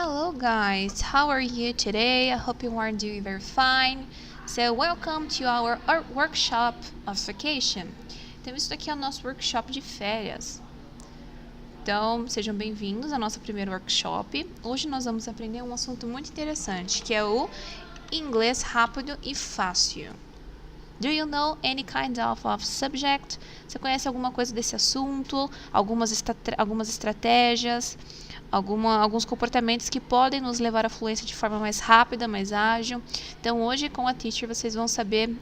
Hello guys, how are you today? I hope you are doing very fine. So welcome to our art workshop of vacation. Então isso daqui é o nosso workshop de férias. Então sejam bem-vindos ao nosso primeiro workshop. Hoje nós vamos aprender um assunto muito interessante, que é o inglês rápido e fácil. Do you know any kind of subject? Você conhece alguma coisa desse assunto? Algumas estratégias? Alguns comportamentos que podem nos levar à fluência de forma mais rápida, mais ágil. Então, hoje, com a Teacher, vocês vão saber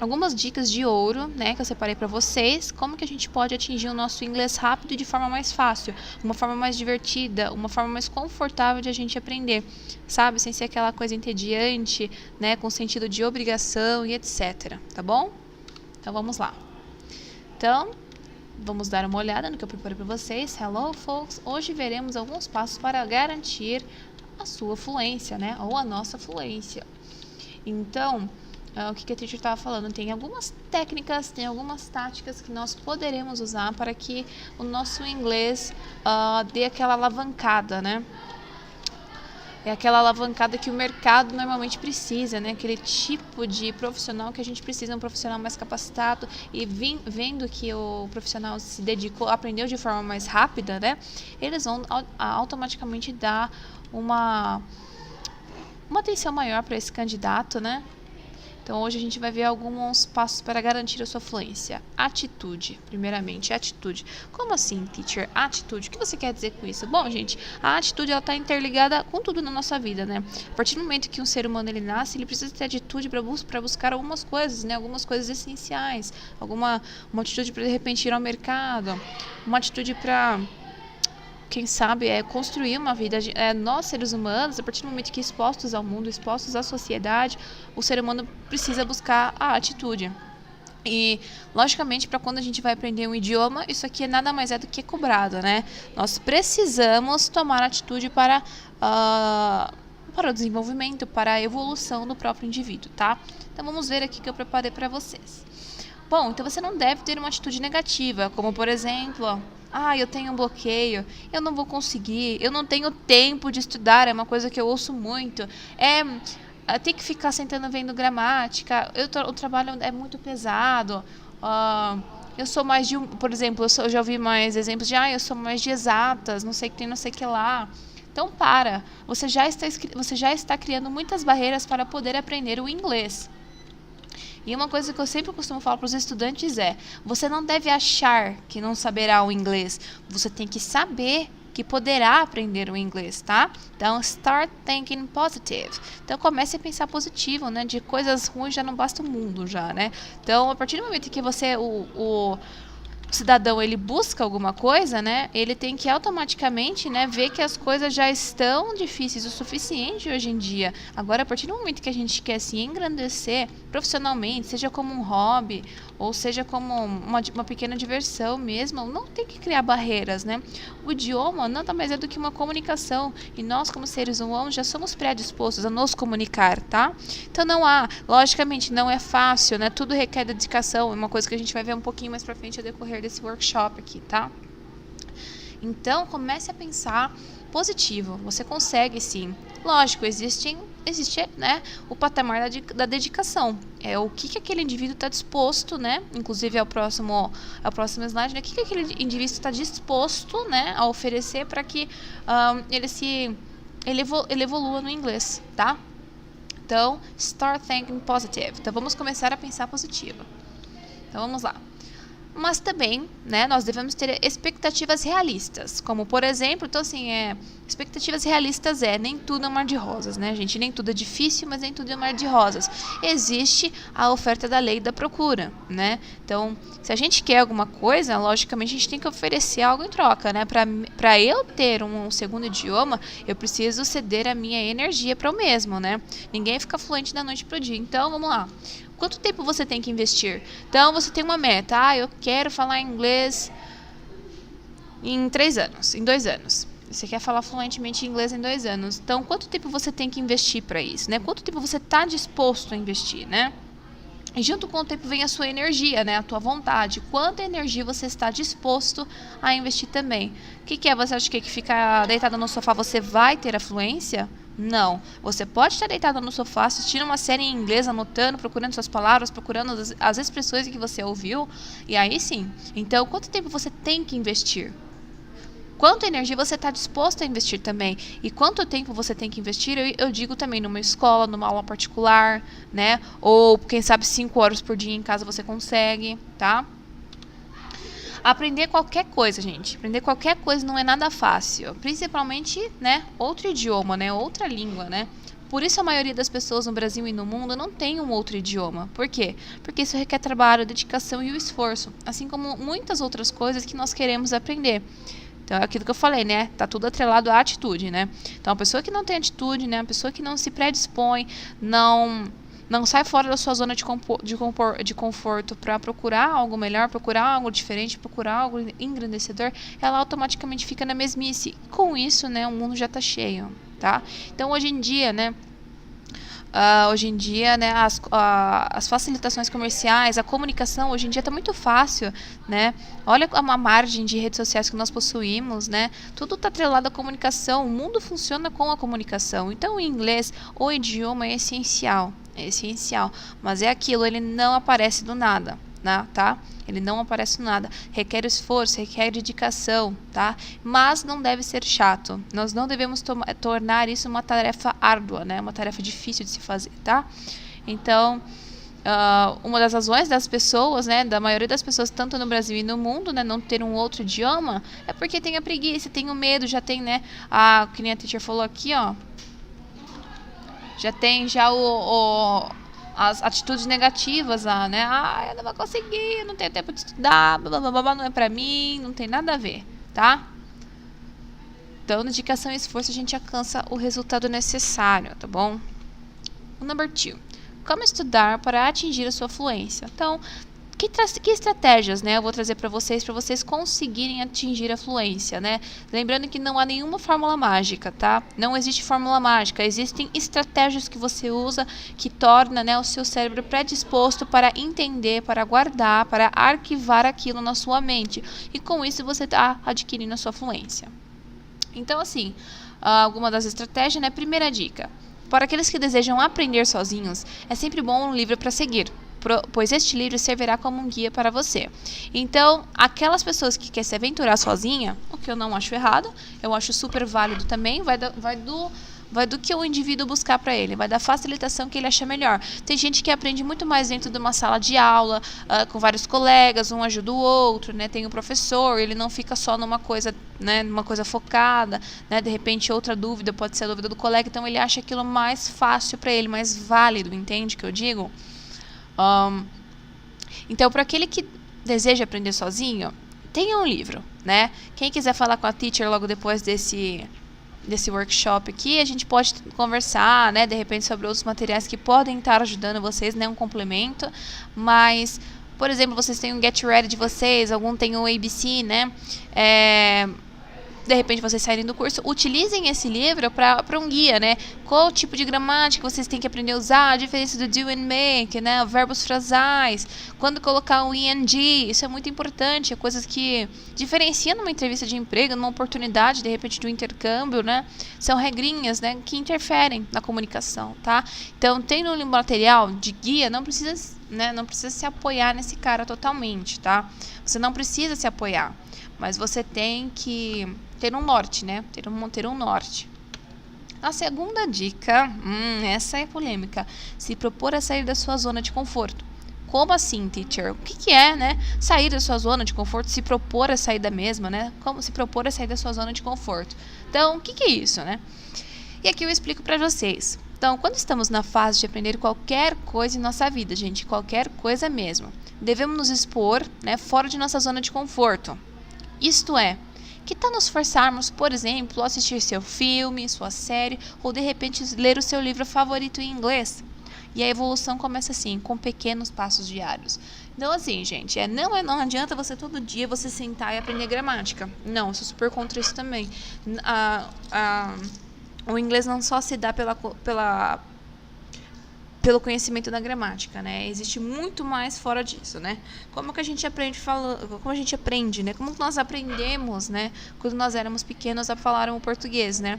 algumas dicas de ouro, né, que eu separei para vocês, como que a gente pode atingir o nosso inglês rápido de forma mais fácil, uma forma mais divertida, uma forma mais confortável de a gente aprender, sabe, sem ser aquela coisa entediante, né, com sentido de obrigação e etc, tá bom? Então, vamos lá. Então, vamos dar uma olhada no que eu preparei para vocês. Hello, folks! Hoje veremos alguns passos para garantir a sua fluência, né, ou a nossa fluência. Então, o que a teacher estava falando? Tem algumas técnicas, tem algumas táticas que nós poderemos usar para que o nosso inglês dê aquela alavancada, né? É aquela alavancada que o mercado normalmente precisa, né? Aquele tipo de profissional que a gente precisa, um profissional mais capacitado, e vendo que o profissional se dedicou, aprendeu de forma mais rápida, né? Eles vão automaticamente dar uma atenção maior para esse candidato, né? Então, hoje a gente vai ver alguns passos para garantir a sua fluência. Atitude, primeiramente, atitude. Como assim, teacher? Atitude, o que você quer dizer com isso? Bom, gente, a atitude está interligada com tudo na nossa vida, né? A partir do momento que um ser humano ele nasce, ele precisa ter atitude para buscar algumas coisas, né? Algumas coisas essenciais. Uma atitude para, de repente, ir ao mercado. Uma atitude para, quem sabe, construir uma vida. Nós, seres humanos, a partir do momento que expostos ao mundo, expostos à sociedade, o ser humano precisa buscar a atitude. E, logicamente, para quando a gente vai aprender um idioma, isso aqui nada mais é do que cobrado, né? Nós precisamos tomar atitude para o desenvolvimento, para a evolução do próprio indivíduo, tá? Então, vamos ver aqui que eu preparei para vocês. Bom, então você não deve ter uma atitude negativa, como, por exemplo, eu tenho um bloqueio, eu não vou conseguir, eu não tenho tempo de estudar, é uma coisa que eu ouço muito, tem que ficar sentando vendo gramática, o trabalho é muito pesado, eu sou mais de por exemplo, eu já ouvi mais exemplos de, eu sou mais de exatas, não sei o que tem, não sei o que lá. Então, você já está criando muitas barreiras para poder aprender o inglês. E uma coisa que eu sempre costumo falar para os estudantes você não deve achar que não saberá o inglês. Você tem que saber que poderá aprender o inglês, tá? Então, start thinking positive. Então, comece a pensar positivo, né? De coisas ruins já não basta o mundo, já, né? Então, a partir do momento que você, o cidadão, ele busca alguma coisa, né? Ele tem que automaticamente, né, ver que as coisas já estão difíceis o suficiente hoje em dia. Agora, a partir do momento que a gente quer se engrandecer profissionalmente, seja como um hobby, ou seja como uma pequena diversão mesmo, não tem que criar barreiras, né? O idioma nada mais é do que uma comunicação, e nós, como seres humanos, já somos predispostos a nos comunicar, tá? Então, logicamente, não é fácil, né? Tudo requer dedicação, é uma coisa que a gente vai ver um pouquinho mais pra frente ao decorrer desse workshop aqui, tá? Então, comece a pensar positivo. Você consegue, sim. Lógico, existe, né, o patamar da dedicação. É o que aquele indivíduo está disposto, né? Inclusive, é o próximo slide, né? O que aquele indivíduo está disposto, né, a oferecer para que ele evolua no inglês, tá? Então, start thinking positive. Então, vamos começar a pensar positivo. Então, vamos lá. Mas também, né, nós devemos ter expectativas realistas, como, por exemplo, então assim, expectativas realistas nem tudo é um mar de rosas, né, gente? Nem tudo é difícil, mas nem tudo é um mar de rosas. Existe a oferta da lei e da procura, né? Então, se a gente quer alguma coisa, logicamente a gente tem que oferecer algo em troca, né? Para eu ter um segundo idioma, eu preciso ceder a minha energia para o mesmo, né? Ninguém fica fluente da noite pro dia. Então, vamos lá. Quanto tempo você tem que investir? Então, você tem uma meta. Eu quero falar inglês em 3 anos, em 2 anos. Você quer falar fluentemente inglês em 2 anos. Então, quanto tempo você tem que investir para isso, né? Quanto tempo você está disposto a investir, né? E junto com o tempo vem a sua energia, né? A tua vontade. Quanta energia você está disposto a investir também. O que é? Você acha que ficar deitado no sofá você vai ter a fluência? Não. Você pode estar deitado no sofá, assistindo uma série em inglês, anotando, procurando suas palavras, procurando as expressões que você ouviu. E aí sim. Então, quanto tempo você tem que investir? Quanta energia você está disposto a investir também. E quanto tempo você tem que investir, eu digo também numa escola, numa aula particular, né? Ou, quem sabe, 5 horas por dia em casa você consegue, tá? Aprender qualquer coisa, gente. Aprender qualquer coisa não é nada fácil. Principalmente, né? Outro idioma, né? Outra língua, né? Por isso a maioria das pessoas no Brasil e no mundo não tem um outro idioma. Por quê? Porque isso requer trabalho, dedicação e o esforço. Assim como muitas outras coisas que nós queremos aprender. Então, é aquilo que eu falei, né? Tá tudo atrelado à atitude, né? Então, a pessoa que não tem atitude, né? A pessoa que não se predispõe, não sai fora da sua zona de conforto para procurar algo melhor, procurar algo diferente, procurar algo engrandecedor, ela automaticamente fica na mesmice. Com isso, né? O mundo já tá cheio, tá? Então, hoje em dia, né? Né, as facilitações comerciais, a comunicação hoje em dia está muito fácil, né? Olha a margem de redes sociais que nós possuímos, né? Tudo está atrelado à comunicação, o mundo funciona com a comunicação. Então, o inglês, o idioma é essencial, mas é aquilo, ele não aparece do nada, né? Tá? Ele não aparece do nada, requer esforço, requer dedicação, tá? Mas não deve ser chato. Nós não devemos tornar isso uma tarefa árdua, né? Uma tarefa difícil de se fazer, tá? Então, uma das razões das pessoas, né? Da maioria das pessoas, tanto no Brasil e no mundo, né? Não ter um outro idioma, é porque tem a preguiça, tem o medo, já tem, né? Que nem a teacher falou aqui, ó. Já tem as atitudes negativas lá, né? Eu não vou conseguir, eu não tenho tempo de estudar, blá, blá, blá, blá, não é pra mim, não tem nada a ver, tá? Então, dedicação e esforço, a gente alcança o resultado necessário, tá bom? O number 2. Como estudar para atingir a sua fluência? Então, que estratégias, né, eu vou trazer para vocês conseguirem atingir a fluência, né? Lembrando que não há nenhuma fórmula mágica, tá? Não existe fórmula mágica, existem estratégias que você usa que torna, né, o seu cérebro predisposto para entender, para guardar, para arquivar aquilo na sua mente. E com isso você está adquirindo a sua fluência. Então, assim, alguma das estratégias, né? Primeira dica. Para aqueles que desejam aprender sozinhos, é sempre bom um livro para seguir, pois este livro servirá como um guia para você. Então, aquelas pessoas que querem se aventurar sozinha, o que eu não acho errado, eu acho super válido também, vai do que o indivíduo buscar para ele, vai da facilitação que ele achar melhor. Tem gente que aprende muito mais dentro de uma sala de aula, com vários colegas, um ajuda o outro, né? Tem o professor, ele não fica só numa coisa, né? Numa coisa focada, né? De repente outra dúvida pode ser a dúvida do colega, então ele acha aquilo mais fácil para ele, mais válido, entende o que eu digo? Então, para aquele que deseja aprender sozinho, tenha um livro, né? Quem quiser falar com a teacher logo depois desse workshop aqui, a gente pode conversar, né, de repente sobre outros materiais que podem estar ajudando vocês, né, um complemento, mas, por exemplo, vocês têm um Get Ready de vocês, algum tem um ABC, né, de repente vocês saírem do curso, utilizem esse livro para um guia, né? Qual tipo de gramática vocês têm que aprender a usar, a diferença do do and make, né? Verbos frasais, quando colocar o ing, isso é muito importante, é coisas que diferenciam numa entrevista de emprego, numa oportunidade, de repente, do intercâmbio, né? São regrinhas, né, que interferem na comunicação, tá? Então, tendo um material de guia, não precisa se apoiar nesse cara totalmente, tá? Você não precisa se apoiar, mas você tem que ter um norte, né? Ter um norte. A segunda dica, essa é polêmica. Se propor a sair da sua zona de conforto. Como assim, teacher? O que é, né? Sair da sua zona de conforto, se propor a sair da mesma, né? Como se propor a sair da sua zona de conforto. Então, o que é isso, né? E aqui eu explico para vocês. Então, quando estamos na fase de aprender qualquer coisa em nossa vida, gente, qualquer coisa mesmo, devemos nos expor, né, fora de nossa zona de conforto. Isto é, que tal nos forçarmos, por exemplo, a assistir seu filme, sua série, ou de repente ler o seu livro favorito em inglês? E a evolução começa assim, com pequenos passos diários. Então, assim, gente, não adianta você todo dia você sentar e aprender gramática. Não, eu sou super contra isso também. O inglês não só se dá pela pelo conhecimento da gramática, né? Existe muito mais fora disso, né? Como que a gente aprende como a gente aprende, né? Como nós aprendemos, né? Quando nós éramos pequenos a falar o português, né?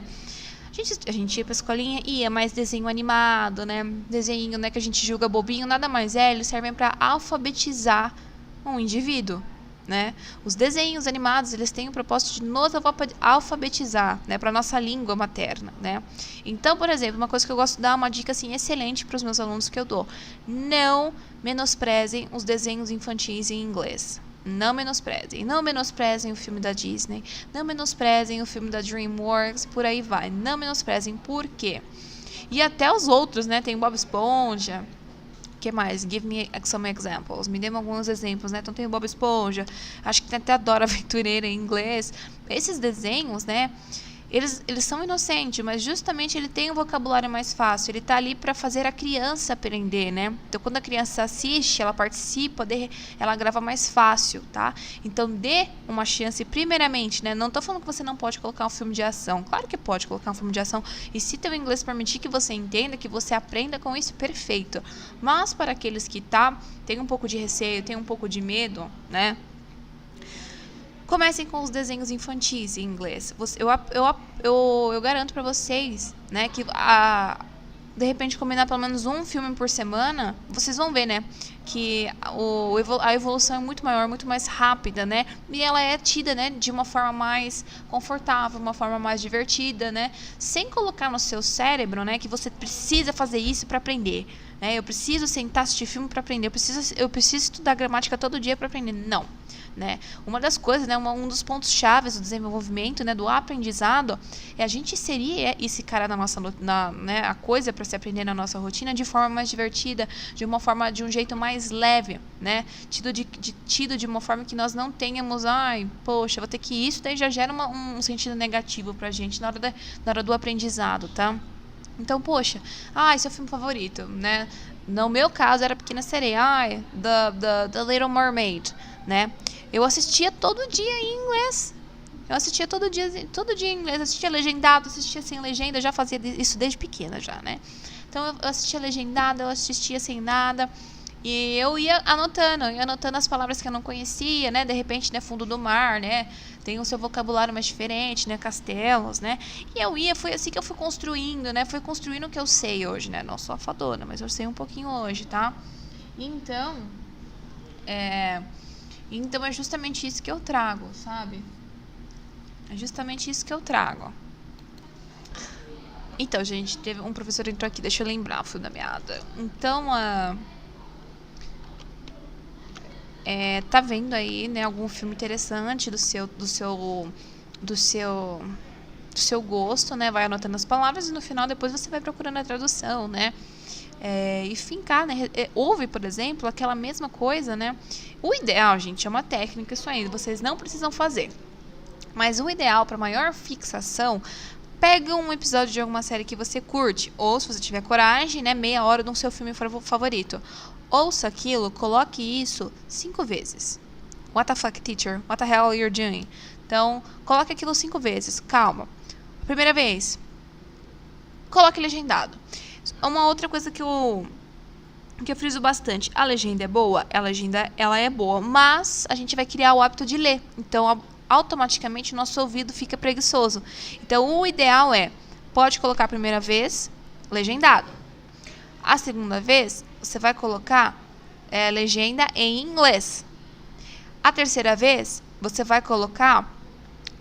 A gente ia pra escolinha, ia mais desenho animado, né? Desenho, né, que a gente julga bobinho, nada mais é, eles servem para alfabetizar um indivíduo, né? Os desenhos animados, eles têm o propósito de nos alfabetizar, né, para nossa língua materna, né? Então, por exemplo, uma coisa que eu gosto de dar, uma dica assim excelente para os meus alunos que eu dou: não menosprezem os desenhos infantis em inglês. Não menosprezem o filme da Disney, não menosprezem o filme da DreamWorks, por aí vai. Não menosprezem, por quê? E até os outros, né? Tem Bob Esponja. O que mais? Give me some examples. Me dê alguns exemplos, né? Então tem o Bob Esponja. Acho que tem até a Dora Aventureira em inglês. Esses desenhos, né? Eles são inocentes, mas justamente ele tem um vocabulário mais fácil. Ele está ali para fazer a criança aprender, né? Então, quando a criança assiste, ela participa, ela grava mais fácil, tá? Então, dê uma chance, primeiramente, né? Não estou falando que você não pode colocar um filme de ação. Claro que pode colocar um filme de ação. E se teu inglês permitir que você entenda, que você aprenda com isso, perfeito. Mas, para aqueles que tem um pouco de receio, tem um pouco de medo, né? Comecem com os desenhos infantis em inglês. Eu garanto para vocês, né, que de repente combinar pelo menos um filme por semana, vocês vão ver, né, que a evolução é muito maior, muito mais rápida, né, e ela é tida, né, de uma forma mais confortável, uma forma mais divertida, né, sem colocar no seu cérebro, né, que você precisa fazer isso para aprender, né, eu preciso sentar assistir filme para aprender, eu preciso estudar gramática todo dia para aprender. Não. Né? Uma das coisas, né, um dos pontos chaves do desenvolvimento, né, do aprendizado, é a gente inserir esse cara né, a coisa para se aprender na nossa rotina de forma mais divertida, de um jeito mais leve, né, tido de uma forma que nós não tenhamos, poxa, vou ter que ir, isso daí já gera um sentido negativo pra gente na hora do aprendizado, tá? Então, poxa, esse é o filme favorito, né? No meu caso era Pequena Sereia, The Little Mermaid, né? Eu assistia todo dia em inglês. Eu assistia todo dia em inglês. Assistia legendado, assistia sem legenda. Eu já fazia isso desde pequena já, né? Então eu assistia legendado, eu assistia sem nada. E eu ia anotando as palavras que eu não conhecia, né? De repente, né, fundo do mar, né? Tem o seu vocabulário mais diferente, né? Castelos, né? E foi assim que eu fui construindo, né? Fui construindo o que eu sei hoje, né? Não sou a fadona, mas eu sei um pouquinho hoje, tá? Então, Então é justamente isso que eu trago, sabe? É justamente isso que eu trago. Então, gente, teve um professor entrou aqui, deixa eu lembrar, fio da meada. Então, tá vendo aí, né, algum filme interessante do seu gosto, né? Vai anotando as palavras e no final depois você vai procurando a tradução, né? E fincar, né? Ouve, por exemplo, aquela mesma coisa, né? O ideal, gente, é uma técnica, isso aí, vocês não precisam fazer. Mas o ideal para maior fixação, pega um episódio de alguma série que você curte, ou se você tiver coragem, né, meia hora de um seu filme favorito. Ouça aquilo, coloque isso 5 vezes. What the fuck, teacher? What the hell you're doing? Então, coloque aquilo 5 vezes, calma. Primeira vez, coloque legendado. Uma outra coisa que eu friso bastante, a legenda é boa? A legenda, ela é boa, mas a gente vai criar o hábito de ler. Então, automaticamente, o nosso ouvido fica preguiçoso. Então, o ideal pode colocar a primeira vez, legendado. A segunda vez, você vai colocar legenda em inglês. A terceira vez, você vai colocar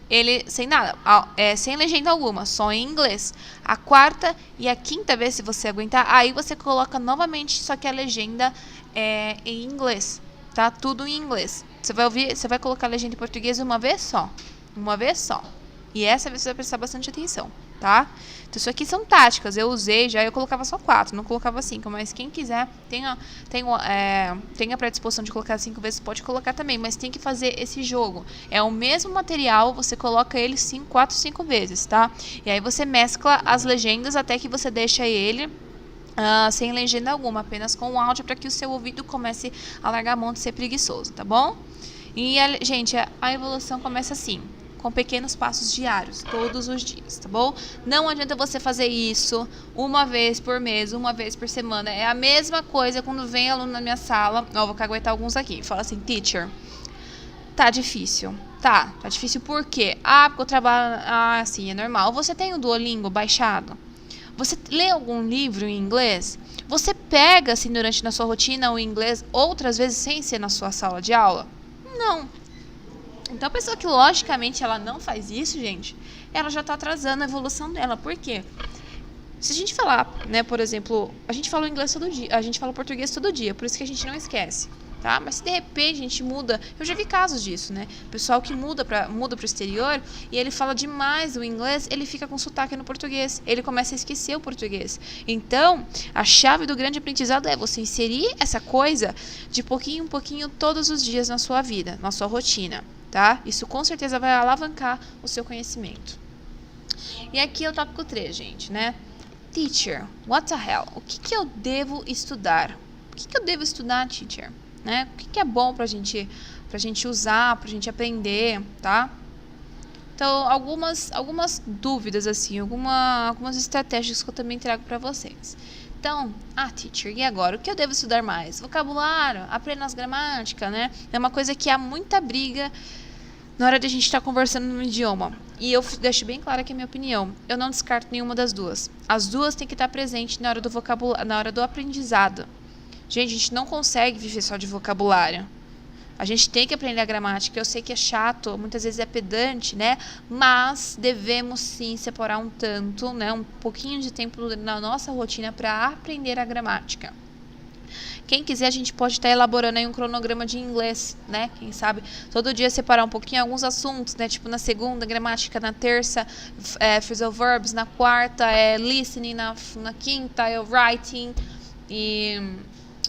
ele sem nada, sem legenda alguma, só em inglês. A quarta e a quinta vez, se você aguentar, aí você coloca novamente, só que a legenda é em inglês, tá? Tudo em inglês. Você vai colocar a legenda em português uma vez só. E essa vez você vai prestar bastante atenção, tá? Então, isso aqui são táticas. Eu usei já, eu colocava só 4, não colocava 5. Mas quem quiser, tenha a predisposição de colocar 5 vezes, pode colocar também. Mas tem que fazer esse jogo. É o mesmo material, você coloca ele 4, 5 vezes, tá? E aí você mescla as legendas até que você deixa ele sem legenda alguma, apenas com o áudio, para que o seu ouvido comece a largar a mão de ser preguiçoso, tá bom? E, gente, a evolução começa assim. com pequenos passos diários, todos os dias, tá bom? Não adianta você fazer isso uma vez por mês, uma vez por semana. É a mesma coisa quando vem aluno na minha sala, ó, vou caguetar alguns aqui, fala assim, teacher, tá difícil. Tá difícil por quê? Porque eu trabalho, assim, é normal. Você tem o Duolingo baixado? Você lê algum livro em inglês? Você pega, assim, durante na sua rotina o inglês outras vezes sem ser na sua sala de aula? Não. Então, a pessoa que, logicamente, ela não faz isso, gente, ela já está atrasando a evolução dela. Por quê? Se a gente falar, né, por exemplo, a gente fala o inglês todo dia, a gente fala o português todo dia, por isso que a gente não esquece, tá? Mas se de repente a gente muda, eu já vi casos disso, né? Pessoal que muda pro exterior e ele fala demais o inglês, ele fica com sotaque no português, ele começa a esquecer o português. Então, a chave do grande aprendizado é você inserir essa coisa de pouquinho em pouquinho todos os dias na sua vida, na sua rotina, tá? Isso com certeza vai alavancar o seu conhecimento. E aqui é o tópico 3, gente, né? Teacher, what the hell? O que eu devo estudar? O que eu devo estudar, teacher? Né? O que é bom pra gente usar, pra gente aprender, tá? Então, algumas dúvidas, assim, algumas estratégias que eu também trago pra vocês. Então, teacher, e agora? O que eu devo estudar mais? Vocabulário, apenas gramática, né? É uma coisa que há muita briga na hora de a gente estar conversando no idioma. E eu deixo bem claro aqui a minha opinião. Eu não descarto nenhuma das duas. As duas têm que estar presentes na hora do vocabulário, na hora do aprendizado. Gente, a gente não consegue viver só de vocabulário. A gente tem que aprender a gramática. Eu sei que é chato, muitas vezes é pedante, né? Mas devemos sim separar um tanto, né? Um pouquinho de tempo na nossa rotina para aprender a gramática. Quem quiser, a gente pode estar elaborando aí um cronograma de inglês, né? Quem sabe todo dia separar um pouquinho alguns assuntos, né? Tipo na segunda, gramática, na terça, phrasal verbs, na quarta, listening, na quinta, writing. E,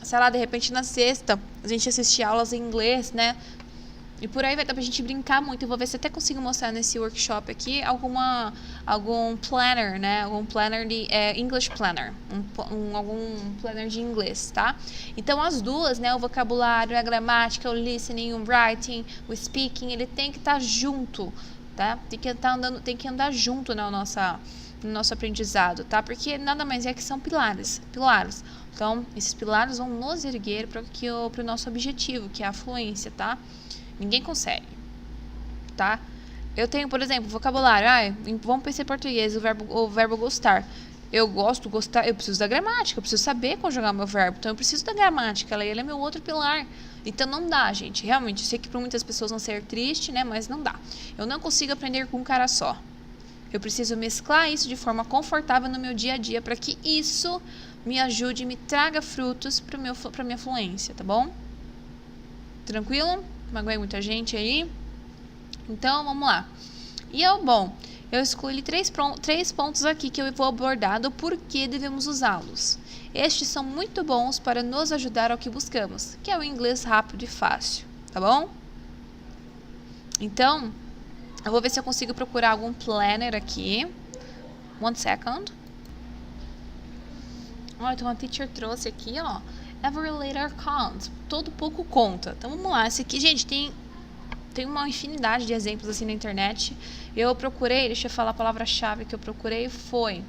sei lá, de repente na sexta, a gente assistir aulas em inglês, né? E por aí vai dar pra gente brincar muito. Eu vou ver se até consigo mostrar nesse workshop aqui algum planner, né? Algum planner de English planner. Algum planner de inglês, tá? Então as duas, né? O vocabulário, a gramática, o listening, o writing, o speaking, ele tem que estar junto, tá? Tem que andar junto no nosso aprendizado, tá? Porque nada mais é que são pilares. Então, esses pilares vão nos erguer para o nosso objetivo, que é a fluência, tá? Ninguém consegue, tá? Eu tenho, por exemplo, vocabulário. Vamos pensar em português, o verbo gostar. Eu gostar, eu preciso da gramática, eu preciso saber conjugar meu verbo. Então, eu preciso da gramática, ela é meu outro pilar. Então, não dá, gente. Realmente, eu sei que para muitas pessoas não ser triste, né? Mas não dá. Eu não consigo aprender com um cara só. Eu preciso mesclar isso de forma confortável no meu dia a dia para que isso me ajude e me traga frutos para minha fluência, tá bom? Tranquilo? Magoei muita gente aí. Então, vamos lá. E eu escolhi três pontos aqui que eu vou abordar do porquê devemos usá-los. Estes são muito bons para nos ajudar ao que buscamos, que é o inglês rápido e fácil, tá bom? Então, eu vou ver se eu consigo procurar algum planner aqui. One second. Então a teacher trouxe aqui, ó. Every little counts. Todo pouco conta. Então vamos lá. Esse aqui, gente, tem uma infinidade de exemplos assim na internet. Eu procurei, deixa eu falar a palavra-chave que eu procurei, foi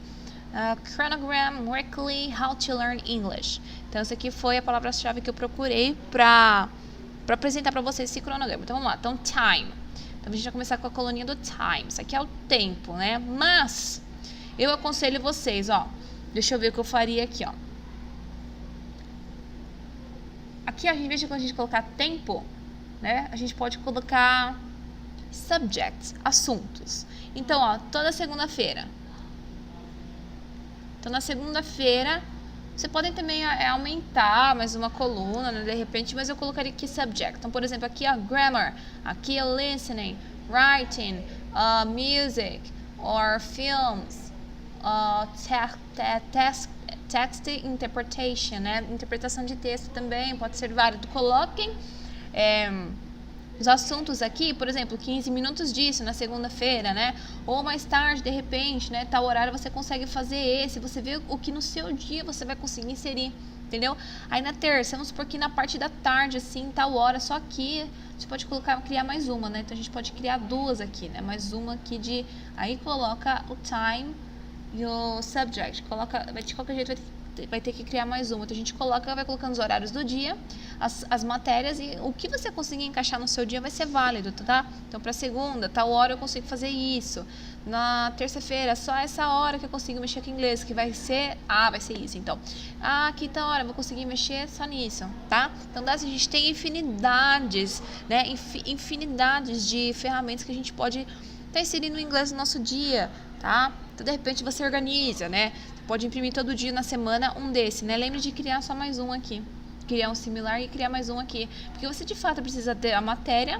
Chronogram Weekly How to Learn English. Então essa aqui foi a palavra-chave que eu procurei para apresentar para vocês esse cronograma. Então vamos lá. Então time. Então a gente vai começar com a coluninha do time. Isso aqui é o tempo, né? Mas eu aconselho vocês, ó. Deixa eu ver o que eu faria aqui, ó. Aqui, em vez de a gente colocar tempo, né, a gente pode colocar subjects, assuntos. Então, ó, toda segunda-feira. Então, na segunda-feira, você pode também aumentar mais uma coluna, né, de repente, mas eu colocaria aqui subject. Então, por exemplo, aqui, ó, grammar, aqui é listening, writing, music, or films, text interpretation, né? Interpretação de texto também, pode ser válido. Coloquem os assuntos aqui, por exemplo, 15 minutos disso na segunda-feira, né? Ou mais tarde, de repente, né? Tal horário você consegue fazer esse, você vê o que no seu dia você vai conseguir inserir, entendeu? Aí na terça, vamos supor que na parte da tarde, assim, tal hora, só aqui, você pode criar mais uma, né? Então a gente pode criar duas aqui, né? Mais uma aqui de... Aí coloca o time e o subject. De qualquer jeito vai ter que criar mais uma. Então a gente vai colocando os horários do dia, as matérias, e o que você conseguir encaixar no seu dia vai ser válido, tá? Então para segunda, tal hora eu consigo fazer isso. Na terça-feira, só essa hora que eu consigo mexer com inglês, que vai ser isso, então. Quinta hora eu vou conseguir mexer só nisso, tá? Então a gente tem infinidades, né? Infinidades de ferramentas que a gente pode estar inserindo o inglês no nosso dia, tá? Então de repente você organiza, né? Pode imprimir todo dia na semana um desse, né? Lembre de criar só mais um aqui. Criar um similar e criar mais um aqui. Porque você de fato precisa ter a matéria,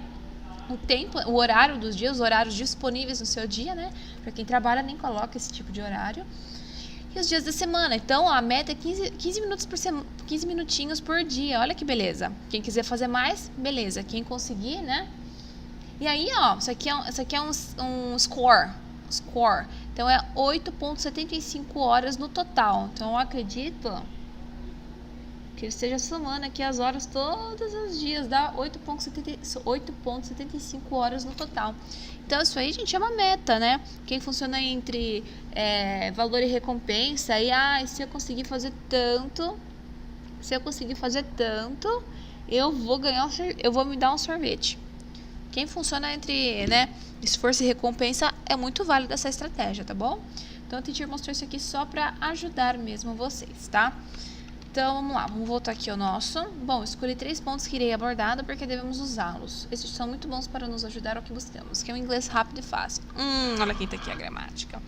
o tempo, o horário dos dias, os horários disponíveis no seu dia, né? Para quem trabalha nem coloca esse tipo de horário. E os dias da semana. Então a meta é 15 minutos por semana, 15 minutinhos por dia. Olha que beleza. Quem quiser fazer mais, beleza. Quem conseguir, né? E aí, ó, isso aqui é um score. Então é 8,75 horas no total. Então eu acredito que ele esteja somando aqui as horas todos os dias, dá 8,75 horas no total. Então isso aí, gente, é uma meta, né? Quem funciona entre valor e recompensa, e se eu conseguir fazer tanto, eu vou me dar um sorvete. Quem funciona entre, né, esforço e recompensa, é muito válido essa estratégia, tá bom? Então a teacher mostrou isso aqui só para ajudar mesmo vocês, tá? Então vamos lá, vamos voltar aqui ao nosso. Bom, escolhi 3 pontos que irei abordar porque devemos usá-los. Esses são muito bons para nos ajudar ao que buscamos, que é um inglês rápido e fácil. Olha quem tá aqui, a gramática.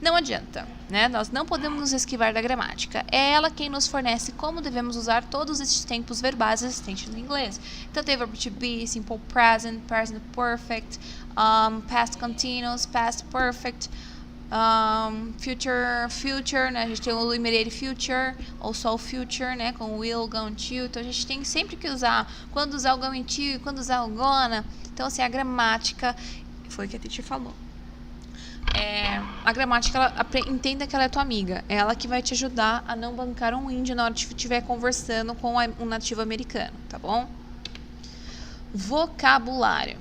Não adianta, né? Nós não podemos nos esquivar da gramática. É ela quem nos fornece como devemos usar todos esses tempos verbais existentes no inglês. Então tem verbo to be, simple present, present perfect, past continuous, past perfect, future, né? A gente tem o immediate future, ou só o future, né? Com will, going to. Então a gente tem sempre que usar quando usar o going to, quando usar o gonna. Então assim, a gramática foi o que a teacher falou. A gramática, entenda que ela é tua amiga. É ela que vai te ajudar a não bancar um índio na hora que estiver conversando com um nativo americano, tá bom? Vocabulário.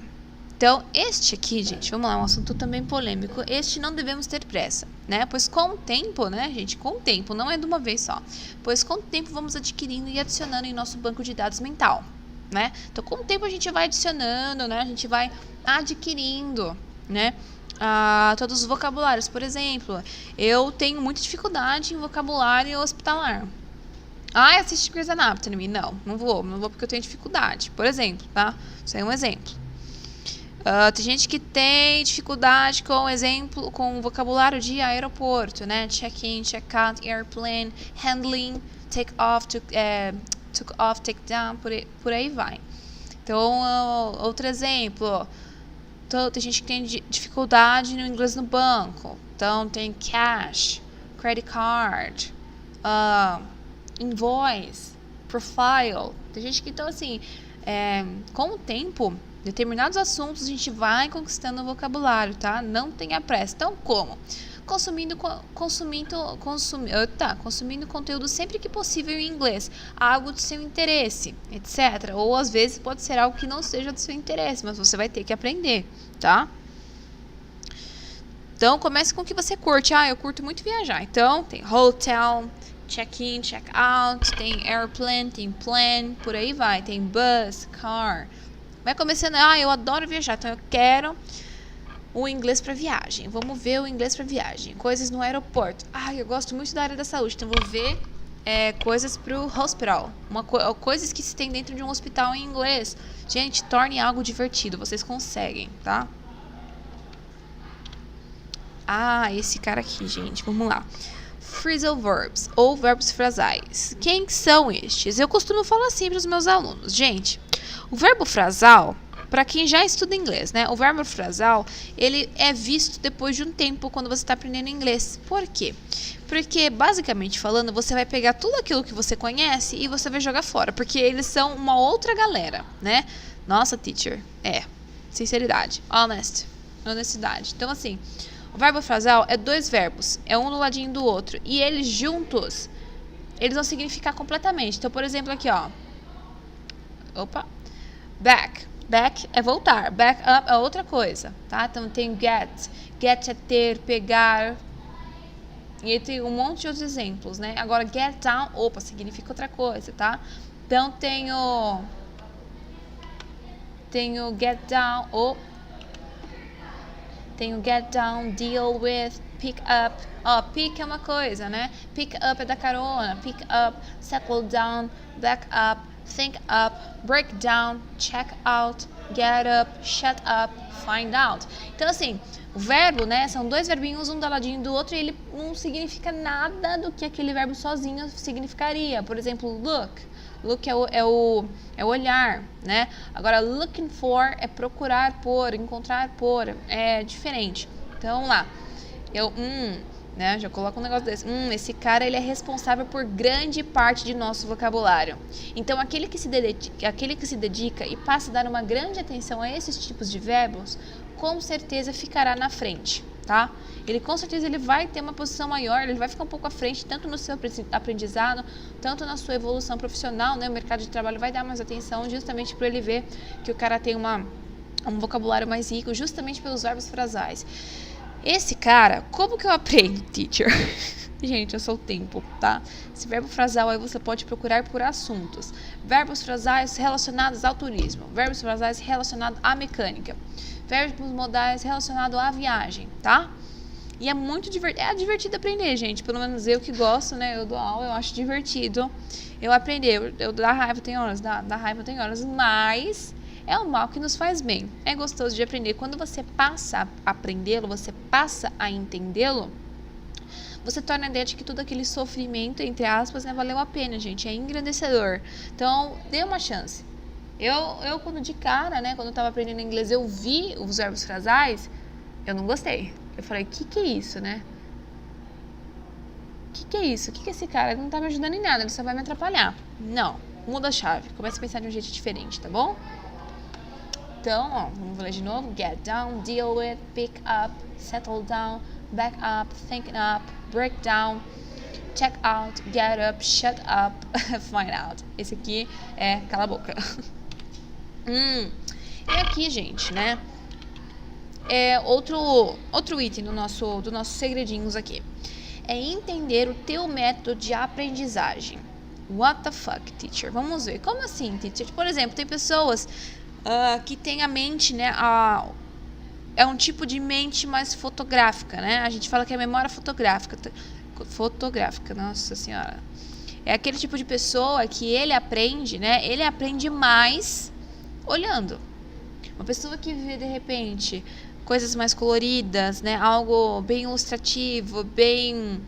Então, este aqui, gente, vamos lá, um assunto também polêmico. Este não devemos ter pressa, né? Pois com o tempo, né, gente? Com o tempo, não é de uma vez só. Pois com o tempo vamos adquirindo e adicionando em nosso banco de dados mental, né? Então, com o tempo a gente vai adicionando, né? A gente vai adquirindo, né? Todos os vocabulários. Por exemplo, eu tenho muita dificuldade em vocabulário hospitalar. Assiste Grey's Anatomy. Não vou porque eu tenho dificuldade. Por exemplo, tá? Isso aí é um exemplo. Tem gente que tem dificuldade com o vocabulário de aeroporto, né? Check-in, check-out, airplane, handling, take-off, took-off, take-down, por aí vai. Então, outro exemplo. Então, tem gente que tem dificuldade no inglês no banco. Então, tem cash, credit card, invoice, profile. Tem gente que, então, assim, com o tempo, determinados assuntos a gente vai conquistando o vocabulário, tá? Não tenha pressa. Então, como? Consumindo conteúdo sempre que possível em inglês, algo de seu interesse, etc. Ou às vezes pode ser algo que não seja do seu interesse, mas você vai ter que aprender, tá? Então comece com o que você curte. Eu curto muito viajar. Então tem hotel, check-in, check-out, tem airplane, tem plane, por aí vai. Tem bus, car. Vai começando, eu adoro viajar, então eu quero o inglês para viagem. Vamos ver o inglês para viagem. Coisas no aeroporto. Eu gosto muito da área da saúde, então vou ver coisas para o hospital. Coisas que se tem dentro de um hospital em inglês. Gente, torne algo divertido. Vocês conseguem, tá? Esse cara aqui, gente. Vamos lá. Phrasal verbs, ou verbos frasais. Quem são estes? Eu costumo falar assim para os meus alunos. Gente, o verbo frasal, para quem já estuda inglês, né? O verbo frasal, ele é visto depois de um tempo quando você está aprendendo inglês. Por quê? Porque, basicamente falando, você vai pegar tudo aquilo que você conhece e você vai jogar fora. Porque eles são uma outra galera, né? Nossa, teacher. Sinceridade. Honestidade. Então, assim, o verbo frasal é 2 verbos. É um do ladinho do outro. E eles juntos eles vão significar completamente. Então, por exemplo, aqui, ó. Opa. Back. Back é voltar. Back up é outra coisa, tá? Então, tem get. Get é ter, pegar. E tem um monte de outros exemplos, né? Agora, get down, opa, significa outra coisa, tá? Então, tenho get down, tenho get down, deal with, pick up. Ó, pick é uma coisa, né? Pick up é da carona. Pick up, settle down, back up, think up, break down, check out, get up, shut up, find out. Então, assim, o verbo, né, são dois verbinhos, um do ladinho do outro, e ele não significa nada do que aquele verbo sozinho significaria. Por exemplo, look. Look é o olhar, né? Agora, looking for é procurar por, encontrar por, é diferente. Então, vamos lá. Né? Já coloco um negócio desse. Esse cara, ele é responsável por grande parte de nosso vocabulário. Então, aquele que se dedica e passa a dar uma grande atenção a esses tipos de verbos, com certeza ficará na frente, tá? Ele com certeza ele vai ter uma posição maior, ele vai ficar um pouco à frente, tanto no seu aprendizado, tanto na sua evolução profissional, né? O mercado de trabalho vai dar mais atenção justamente para ele ver que o cara tem um vocabulário mais rico, justamente pelos verbos frasais. Esse cara, como que eu aprendo, teacher? Gente, é só o tempo, tá? Esse verbo frasal aí você pode procurar por assuntos. Verbos frasais relacionados ao turismo. Verbos frasais relacionados à mecânica. Verbos modais relacionados à viagem, tá? E é muito divertido aprender, gente. Pelo menos eu que gosto, né? Eu dou aula, eu acho divertido eu aprender. Eu dá raiva, tem horas, dá raiva, tem horas, mas é um mal que nos faz bem. É gostoso de aprender. Quando você passa a aprendê-lo, você passa a entendê-lo, você torna a ideia de que todo aquele sofrimento, entre aspas, né, valeu a pena, gente. É engrandecedor. Então, dê uma chance. Eu quando de cara, né, quando eu tava aprendendo inglês, eu vi os verbos frasais, eu não gostei. Eu falei, que é isso, né? Que é isso? Que esse cara não tá me ajudando em nada, ele só vai me atrapalhar. Não, muda a chave. Comece a pensar de um jeito diferente, tá bom? Então, ó, vamos ler de novo. Get down, deal with, pick up, settle down, back up, think up, break down, check out, get up, shut up, find out. Esse aqui é cala a boca. E aqui, gente, né? É outro item do nosso segredinhos aqui. É entender o teu método de aprendizagem. What the fuck, teacher? Vamos ver. Como assim, teacher? Por exemplo, tem pessoas que têm a mente, né? É um tipo de mente mais fotográfica, né? A gente fala que é memória fotográfica. Fotográfica, nossa senhora. É aquele tipo de pessoa que ele aprende, né? Ele aprende mais olhando. Uma pessoa que vê, de repente, coisas mais coloridas, né? Algo bem ilustrativo, bem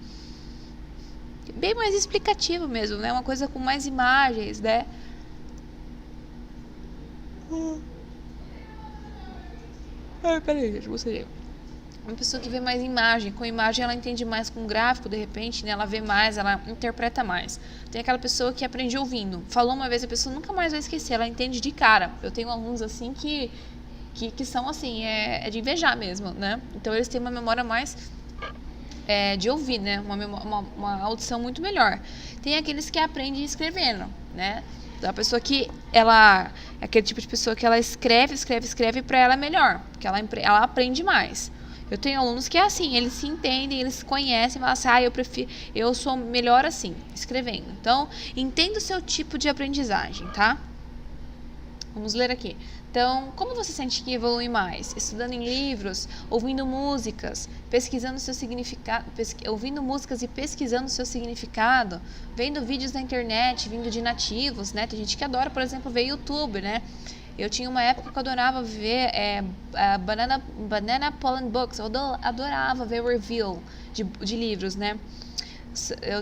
mais explicativo mesmo, né? Uma coisa com mais imagens, né? Peraí, gente, você. Uma pessoa que vê mais imagem, com imagem ela entende mais, com gráfico, de repente, né? Ela vê mais, ela interpreta mais. Tem aquela pessoa que aprende ouvindo. Falou uma vez, a pessoa nunca mais vai esquecer, ela entende de cara. Eu tenho alunos assim que são assim, é de invejar mesmo, né? Então eles têm uma memória mais de ouvir, né? Uma audição muito melhor. Tem aqueles que aprendem escrevendo, né? A pessoa que ela é aquele tipo de pessoa que ela escreve e para ela é melhor, porque ela aprende mais. Eu tenho alunos que é assim, eles se entendem, eles se conhecem, falam assim, eu sou melhor assim, escrevendo. Então, entenda o seu tipo de aprendizagem, tá? Vamos ler aqui. Então, como você sente que evolui mais? Estudando em livros, ouvindo músicas, pesquisando seu significado, ouvindo músicas e pesquisando seu significado, vendo vídeos na internet, vindo de nativos, né? Tem gente que adora, por exemplo, ver YouTube, né? Eu tinha uma época que eu adorava ver Banana Pollen Books, eu adorava ver review de livros, né? Eu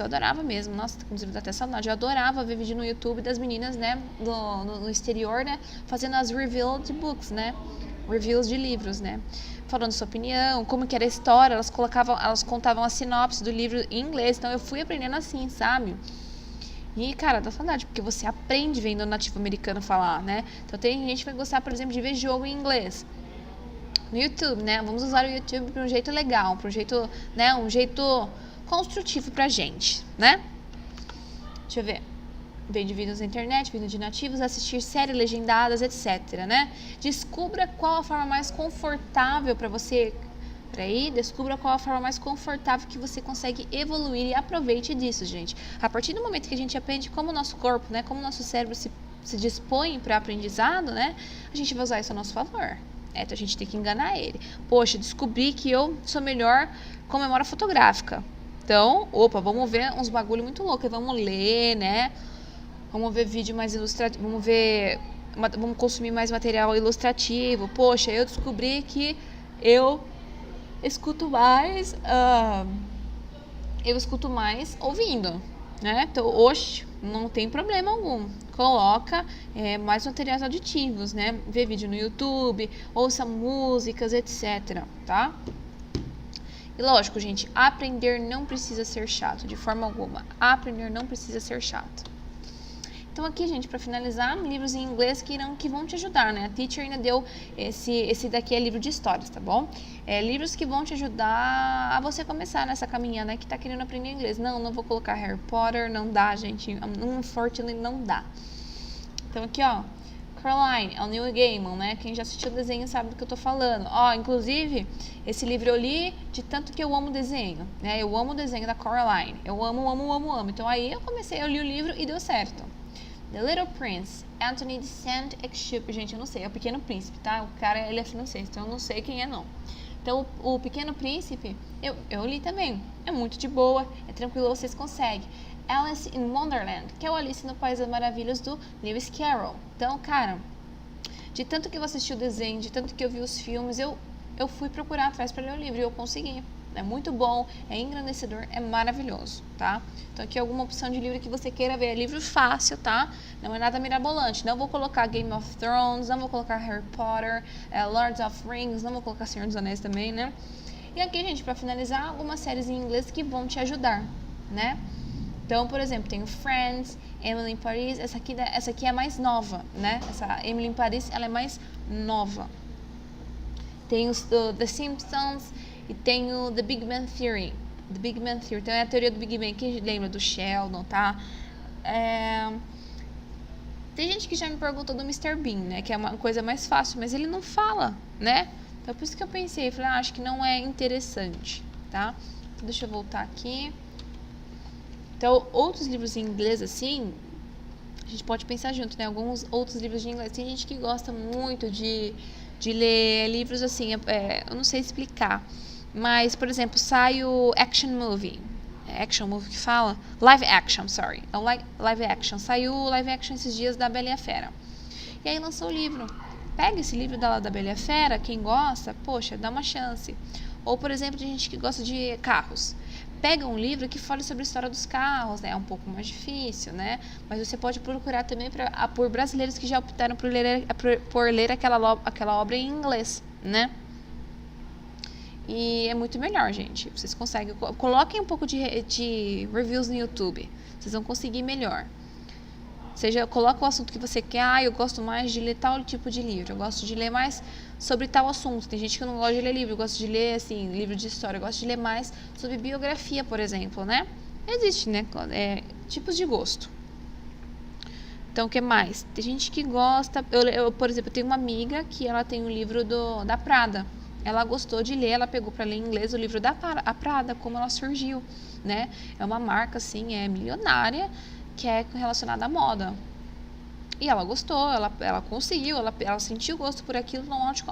adorava mesmo, inclusive dá até saudade, eu adorava ver vídeo no YouTube das meninas, né, no exterior, né, fazendo as reviews de books, né, reviews de livros, né, falando sua opinião, como que era a história, elas contavam a sinopse do livro em inglês, então eu fui aprendendo assim, sabe? E, cara, dá saudade, porque você aprende vendo o nativo americano falar, né, então tem gente que vai gostar, por exemplo, de ver jogo em inglês no YouTube, né? Vamos usar o YouTube para um jeito legal, para um jeito, né? Um jeito construtivo pra gente, né? Deixa eu ver. Ver de vídeos na internet, vídeos de nativos, assistir séries legendadas, etc, né? Descubra qual a forma mais confortável para você. Descubra qual a forma mais confortável que você consegue evoluir e aproveite disso, gente. A partir do momento que a gente aprende como o nosso corpo, né, como o nosso cérebro se dispõe para aprendizado, né, a gente vai usar isso a nosso favor. Então a gente tem que enganar ele. Poxa, descobri que eu sou melhor com memória fotográfica. Então, vamos ver uns bagulho muito louco, vamos ler, né? Vamos ver vídeo mais ilustrativo, vamos consumir mais material ilustrativo. Poxa, eu descobri que eu escuto mais ouvindo, né? Então, não tem problema algum. Coloca mais materiais auditivos, né? Vê vídeo no YouTube, ouça músicas, etc, tá? E lógico, gente, aprender não precisa ser chato, de forma alguma. Aprender não precisa ser chato. Então aqui, gente, para finalizar, livros em inglês que vão te ajudar, né? A Teacher ainda deu esse daqui é livro de histórias, tá bom? Livros que vão te ajudar a você começar nessa caminhada, né? Que tá querendo aprender inglês. Não vou colocar Harry Potter, não dá, gente. Unfortunately, não dá. Então aqui, ó, Coraline, é o Neil Gaiman, né? Quem já assistiu o desenho sabe do que eu tô falando. Inclusive, esse livro eu li de tanto que eu amo o desenho, né? Eu amo o desenho da Coraline. Eu amo. Então aí eu li o livro e deu certo. The Little Prince, Anthony de Saint-Exupéry, gente, eu não sei, é o Pequeno Príncipe, tá? O cara, ele é francês, então eu não sei quem é, não. Então, o Pequeno Príncipe, eu li também, é muito de boa, é tranquilo, vocês conseguem. Alice in Wonderland, que é o Alice no País das Maravilhas do Lewis Carroll. Então, cara, de tanto que eu assisti o desenho, de tanto que eu vi os filmes, eu fui procurar atrás para ler o livro e eu consegui. É muito bom, é engrandecedor, é maravilhoso, tá? Então aqui alguma opção de livro que você queira ver. É livro fácil, tá? Não é nada mirabolante. Não vou colocar Game of Thrones, não vou colocar Harry Potter, Lord of Rings, não vou colocar Senhor dos Anéis também, né? E aqui, gente, para finalizar, algumas séries em inglês que vão te ajudar, né? Então, por exemplo, tem o Friends, Emily in Paris. Essa aqui é a mais nova, né? Essa Emily in Paris, ela é mais nova. Tem os The Simpsons e tem o The Big Bang Theory. The Big Bang Theory. Então é a teoria do Big Bang, que lembra do Sheldon, tá? Tem gente que já me perguntou do Mr. Bean, né? Que é uma coisa mais fácil, mas ele não fala, né? Então por isso que eu pensei, falei, acho que não é interessante, tá? Então, deixa eu voltar aqui. Então, outros livros em inglês, assim, a gente pode pensar junto, né? Alguns outros livros de inglês. Tem gente que gosta muito de ler livros assim, eu não sei explicar. Mas, por exemplo, sai o Action Movie. Action Movie que fala? Live Action, sorry. É um live Action. Saiu o live Action esses dias da Bela e a Fera. E aí lançou o livro. Pega esse livro da Bela e a Fera, quem gosta, poxa, dá uma chance. Ou, por exemplo, tem gente que gosta de carros. Pega um livro que fale sobre a história dos carros, né? É um pouco mais difícil, né? Mas você pode procurar também por brasileiros que já optaram por ler aquela obra em inglês, né? E é muito melhor, gente. Vocês conseguem. Coloquem um pouco de reviews no YouTube. Vocês vão conseguir melhor. Coloca o assunto que você quer. Eu gosto mais de ler tal tipo de livro. Eu gosto de ler mais sobre tal assunto. Tem gente que não gosta de ler livro. Eu gosto de ler, assim, livro de história. Eu gosto de ler mais sobre biografia, por exemplo, né? Existe, né? Tipos de gosto. Então, o que mais? Tem gente que gosta... Eu, por exemplo, tenho uma amiga que ela tem um livro da Prada. Ela gostou de ler, ela pegou para ler em inglês o livro da Prada, como ela surgiu, né? É uma marca, assim, milionária, que é relacionada à moda. E ela gostou, ela conseguiu, ela sentiu gosto por aquilo,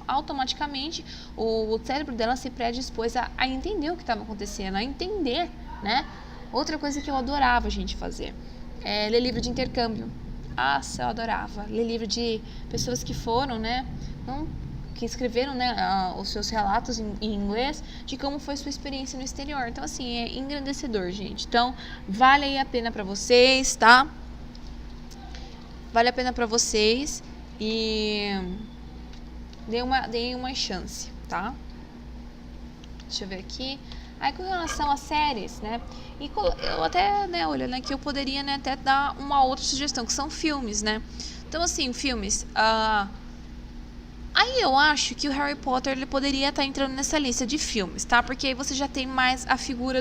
automaticamente o cérebro dela se predispôs a entender o que estava acontecendo, a entender, né? Outra coisa que eu adorava, gente, fazer é ler livro de intercâmbio. Nossa, eu adorava. Ler livro de pessoas que foram, né? Que escreveram, né, os seus relatos em inglês de como foi sua experiência no exterior. Então, assim, é engrandecedor, gente. Então, vale aí a pena pra vocês, tá? Vale a pena pra vocês e deem uma chance, tá? Deixa eu ver aqui. Aí, com relação às séries, né? E eu até, né, olhando aqui, eu poderia, né, até dar uma outra sugestão, que são filmes, né? Então, assim, filmes... A Aí eu acho que o Harry Potter ele poderia estar entrando nessa lista de filmes, tá? Porque aí você já tem mais a figura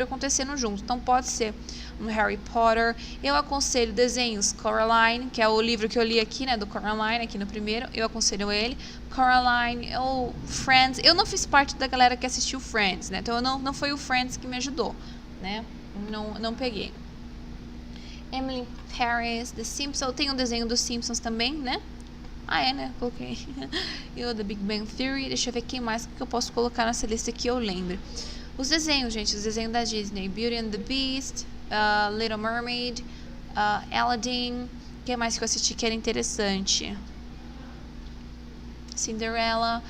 acontecendo junto. Então pode ser um Harry Potter. Eu aconselho desenhos Coraline, que é o livro que eu li aqui, né, do Coraline, aqui no primeiro. Eu aconselho ele. Coraline ou Friends. Eu não fiz parte da galera que assistiu Friends, né? Então não foi o Friends que me ajudou, né? Não peguei. Emily in Paris, The Simpsons. Tem um desenho dos Simpsons também, né? Ah, é, né? Coloquei. E o The Big Bang Theory. Deixa eu ver quem mais que eu posso colocar nessa lista que eu lembro. Os desenhos, gente. Os desenhos da Disney. Beauty and the Beast. Little Mermaid. Aladdin. O que mais que eu assisti que era interessante? Cinderella.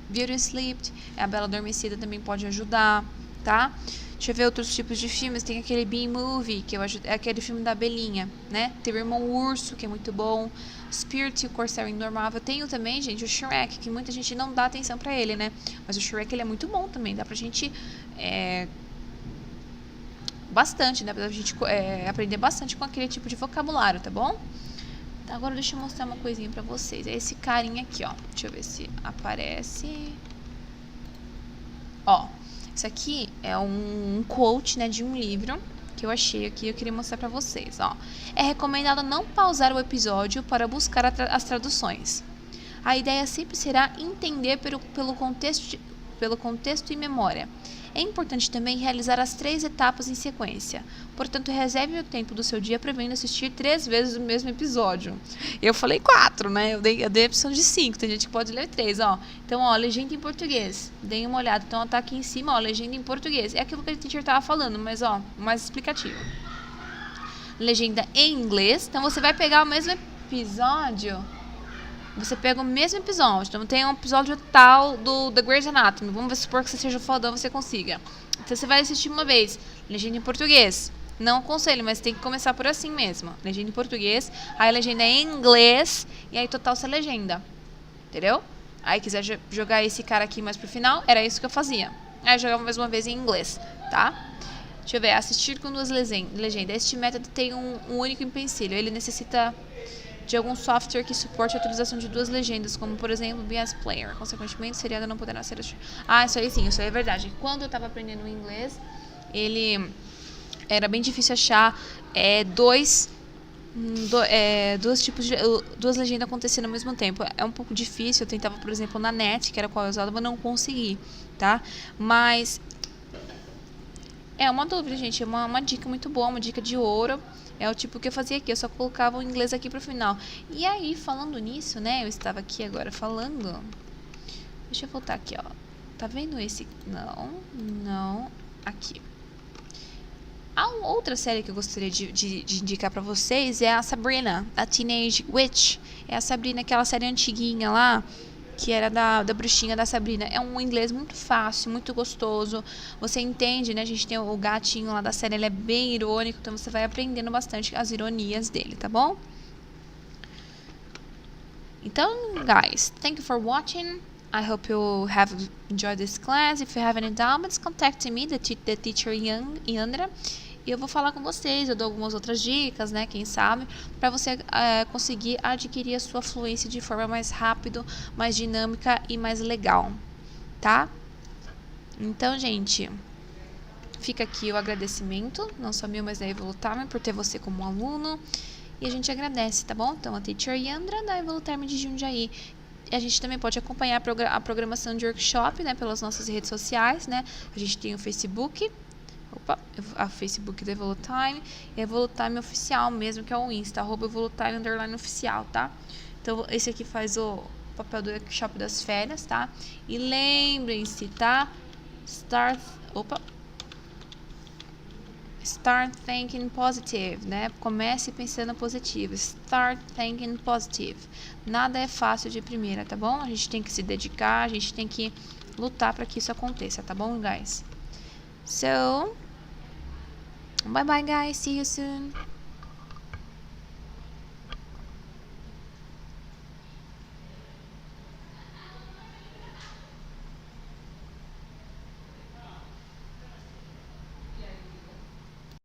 Beauty and Sleep. A Bela Adormecida também pode ajudar, tá? Deixa eu ver outros tipos de filmes. Tem aquele B-Movie, que é aquele filme da abelhinha, né? Tem o Irmão Urso, que é muito bom. Spirit, o Corcel Indomável. Tenho também, gente, o Shrek, que muita gente não dá atenção pra ele, né? Mas o Shrek, ele é muito bom também. Dá pra gente... bastante, né? Pra gente aprender bastante com aquele tipo de vocabulário, tá bom? Agora deixa eu mostrar uma coisinha pra vocês. É esse carinha aqui, ó. Deixa eu ver se aparece. Ó. Isso aqui é um quote, né, de um livro que eu achei aqui e eu queria mostrar pra vocês, ó. É recomendado não pausar o episódio para buscar as traduções. A ideia sempre será entender pelo contexto e memória. É importante também realizar as 3 etapas em sequência. Portanto, reserve o tempo do seu dia prevendo assistir 3 vezes o mesmo episódio. Eu falei 4, né? Eu dei a opção de 5. Tem gente que pode ler 3, ó. Então, ó, legenda em português. Deem uma olhada. Então, tá aqui em cima, ó, legenda em português. É aquilo que a teacher tava falando, mas, ó, mais explicativo. Legenda em inglês. Então, você vai pegar o mesmo episódio... Você pega o mesmo episódio. Então, tem um episódio tal do The Grey's Anatomy. Vamos supor que você seja fodão e você consiga. Então, você vai assistir uma vez. Legenda em português. Não aconselho, mas tem que começar por assim mesmo. Legenda em português. Aí, a legenda é em inglês. E aí, total, você legenda. Entendeu? Aí, quiser jogar esse cara aqui mais pro final, era isso que eu fazia. Aí, eu jogava mais uma vez em inglês. Tá? Deixa eu ver. Assistir com 2 legendas. Este método tem um único empecilho. Ele necessita... de algum software que suporte a utilização de 2 legendas, como, por exemplo, o BS Player. Consequentemente, o seriado não poderá ser... isso aí sim, isso aí é verdade. Quando eu estava aprendendo inglês, era bem difícil achar 2 legendas acontecendo ao mesmo tempo. É um pouco difícil. Eu tentava, por exemplo, na net, que era qual eu usava, mas não consegui, tá? Mas é uma dúvida, gente. É uma dica muito boa, uma dica de ouro. É o tipo que eu fazia aqui, eu só colocava o inglês aqui pro final. E aí, falando nisso, né, eu estava aqui agora falando... Deixa eu voltar aqui, ó. Tá vendo esse? Não. Aqui. A outra série que eu gostaria de indicar pra vocês é a Sabrina, a Teenage Witch. É a Sabrina, aquela série antiguinha lá, que era da bruxinha da Sabrina. É um inglês muito fácil, muito gostoso. Você entende, né? A gente tem o gatinho lá da série, ele é bem irônico, então você vai aprendendo bastante as ironias dele, tá bom? Então, guys, thank you for watching. I hope you have enjoyed this class. If you have any doubts, contact me, the teacher Yandra. E eu vou falar com vocês, eu dou algumas outras dicas, né, quem sabe, para você conseguir adquirir a sua fluência de forma mais rápida, mais dinâmica e mais legal, tá? Então, gente, fica aqui o agradecimento, não só meu, mas da Evolutarme, por ter você como aluno, e a gente agradece, tá bom? Então, a Teacher Yandra da Evolutarme de Jundiaí. A gente também pode acompanhar a programação de workshop, né, pelas nossas redes sociais, né? A gente tem o Facebook, a Facebook da Evolutime e a Evolutime oficial mesmo, que é o Insta, @Evolutime_oficial, tá? Então, esse aqui faz o papel do workshop das férias, tá? E lembrem-se, tá? Start thinking positive, né? Comece pensando positivo. Start thinking positive. Nada é fácil de primeira, tá bom? A gente tem que se dedicar, a gente tem que lutar para que isso aconteça, tá bom, guys? So, bye bye, guys. See you soon.